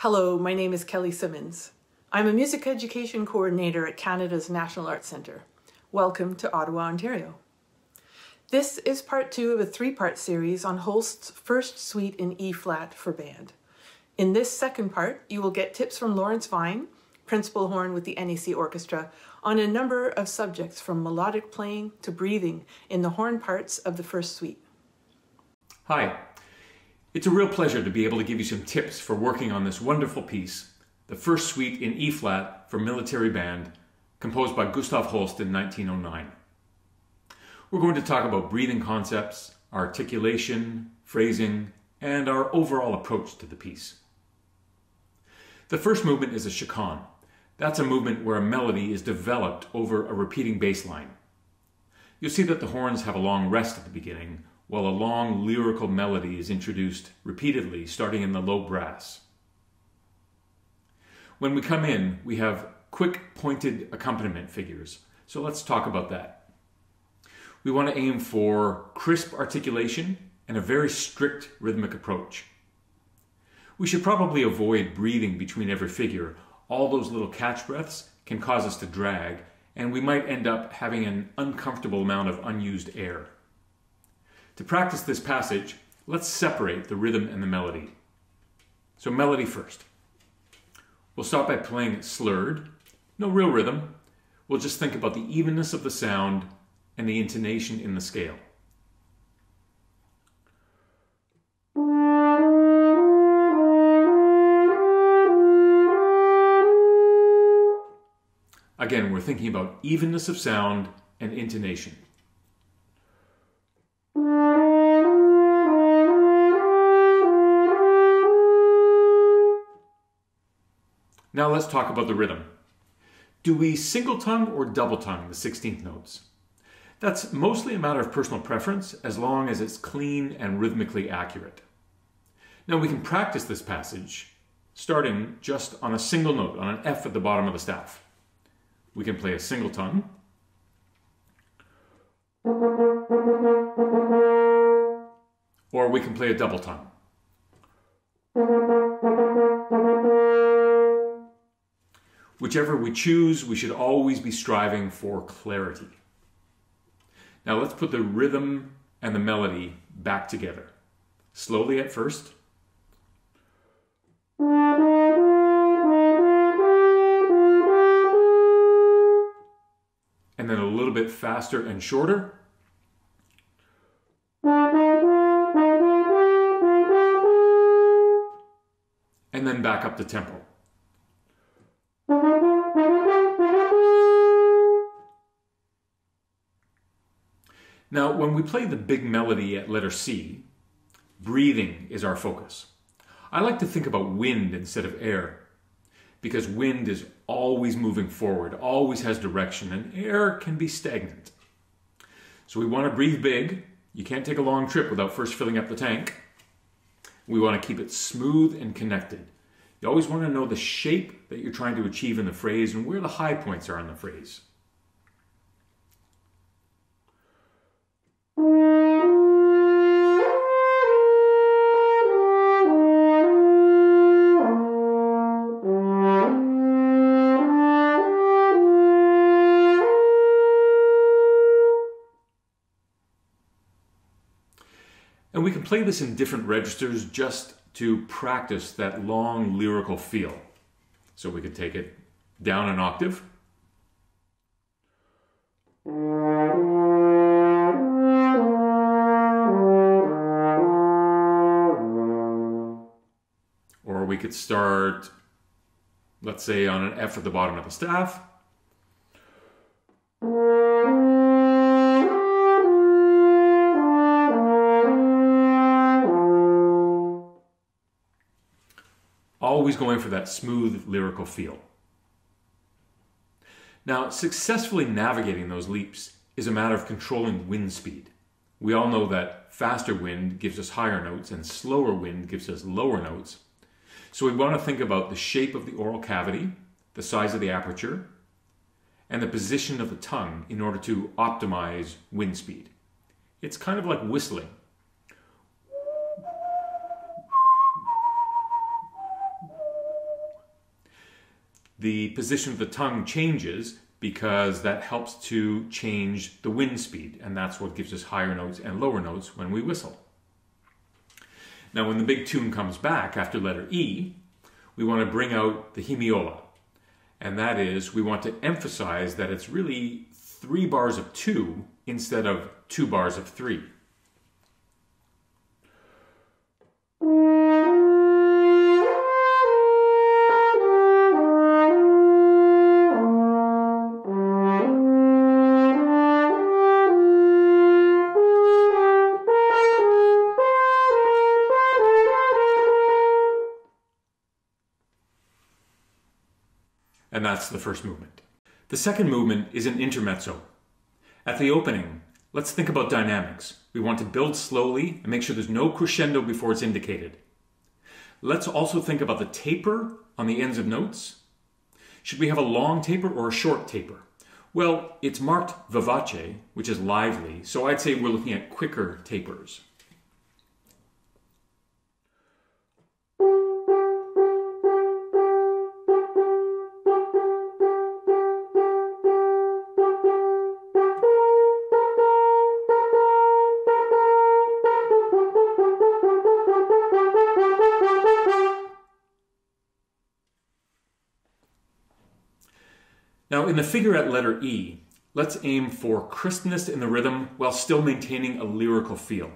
Hello, my name is Kelly Simmons. I'm a music education coordinator at Canada's National Arts Centre. Welcome to Ottawa, Ontario. This is part 2 of a 3-part series on Holst's first suite in E-flat for band. In this second part, you will get tips from Lawrence Vine, principal horn with the NEC Orchestra, on a number of subjects from melodic playing to breathing in the horn parts of the first suite. Hi. It's a real pleasure to be able to give you some tips for working on this wonderful piece, the first suite in E-flat for military band, composed by Gustav Holst in 1909. We're going to talk about breathing concepts, articulation, phrasing, and our overall approach to the piece. The first movement is a chaconne. That's a movement where a melody is developed over a repeating bass line. You'll see that the horns have a long rest at the beginning, while a long lyrical melody is introduced repeatedly, starting in the low brass. When we come in, we have quick pointed accompaniment figures, so let's talk about that. We want to aim for crisp articulation and a very strict rhythmic approach. We should probably avoid breathing between every figure. All those little catch breaths can cause us to drag, and we might end up having an uncomfortable amount of unused air. To practice this passage, let's separate the rhythm and the melody. So melody first. We'll start by playing it slurred, no real rhythm. We'll just think about the evenness of the sound and the intonation in the scale. Again, we're thinking about evenness of sound and intonation. Now let's talk about the rhythm. Do we single tongue or double tongue the 16th notes? That's mostly a matter of personal preference, as long as it's clean and rhythmically accurate. Now we can practice this passage starting just on a single note, on an F at the bottom of the staff. We can play a single tongue, or we can play a double tongue. Whichever we choose, we should always be striving for clarity. Now let's put the rhythm and the melody back together. Slowly at first. And then a little bit faster and shorter. And then back up the tempo. Now, when we play the big melody at letter C, breathing is our focus. I like to think about wind instead of air, because wind is always moving forward, always has direction, and air can be stagnant. So we want to breathe big. You can't take a long trip without first filling up the tank. We want to keep it smooth and connected. You always want to know the shape that you're trying to achieve in the phrase and where the high points are in the phrase. And we can play this in different registers just to practice that long lyrical feel. So we could take it down an octave. Or we could start, let's say, on an F at the bottom of the staff. Always going for that smooth lyrical feel. Now, successfully navigating those leaps is a matter of controlling wind speed. We all know that faster wind gives us higher notes and slower wind gives us lower notes. So we want to think about the shape of the oral cavity, the size of the aperture, and the position of the tongue in order to optimize wind speed. It's kind of like whistling. the position of the tongue changes because that helps to change the wind speed, and that's what gives us higher notes and lower notes when we whistle. Now when the big tune comes back after letter E, we want to bring out the hemiola, and that is we want to emphasize that it's really 3 bars of 2 instead of 2 bars of 3. And that's the first movement. The second movement is an intermezzo. At the opening, let's think about dynamics. We want to build slowly and make sure there's no crescendo before it's indicated. Let's also think about the taper on the ends of notes. Should we have a long taper or a short taper? Well, it's marked vivace, which is lively, so I'd say we're looking at quicker tapers. Now in the figure at letter E, let's aim for crispness in the rhythm while still maintaining a lyrical feel.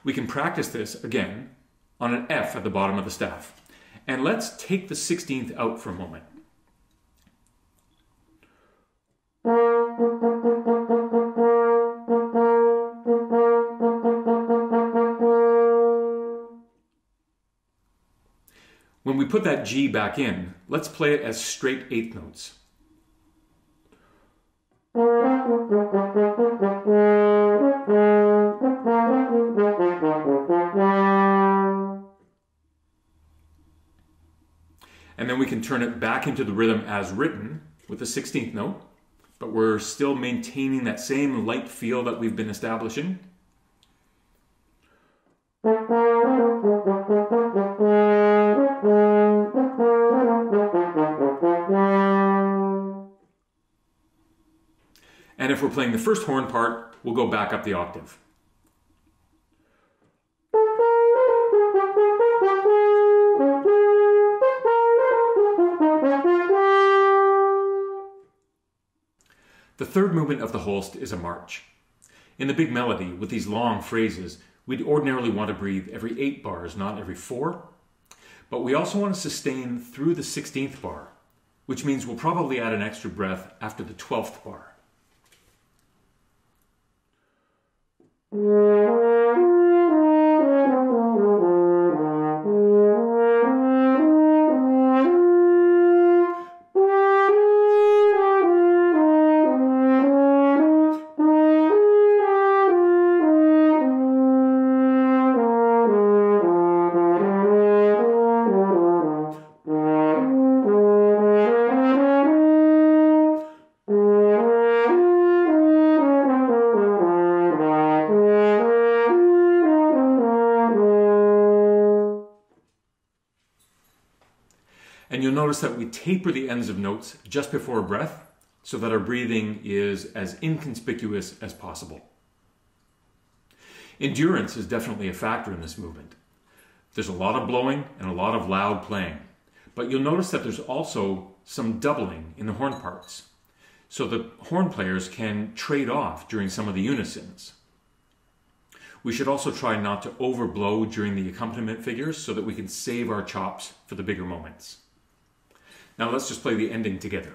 We can practice this again on an F at the bottom of the staff. And let's take the 16th out for a moment. When we put that G back in, let's play it as straight 8th notes. And then we can turn it back into the rhythm as written with the 16th note, but we're still maintaining that same light feel that we've been establishing. And if we're playing the first horn part, we'll go back up the octave. The third movement of the Holst is a march. In the big melody, with these long phrases, we'd ordinarily want to breathe every 8 bars, not every 4. But we also want to sustain through the 16th bar, which means we'll probably add an extra breath after the 12th bar. And you'll notice that we taper the ends of notes just before a breath so that our breathing is as inconspicuous as possible. Endurance is definitely a factor in this movement. There's a lot of blowing and a lot of loud playing, but you'll notice that there's also some doubling in the horn parts, so the horn players can trade off during some of the unisons. We should also try not to overblow during the accompaniment figures so that we can save our chops for the bigger moments. Now let's just play the ending together.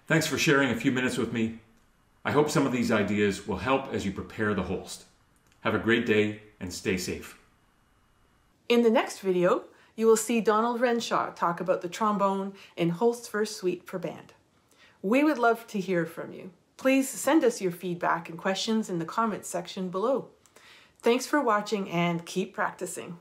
Thanks for sharing a few minutes with me. I hope some of these ideas will help as you prepare the Holst. Have a great day and stay safe. In the next video, you will see Donald Renshaw talk about the trombone in Holst's first suite for band. We would love to hear from you. Please send us your feedback and questions in the comments section below. Thanks for watching and keep practicing.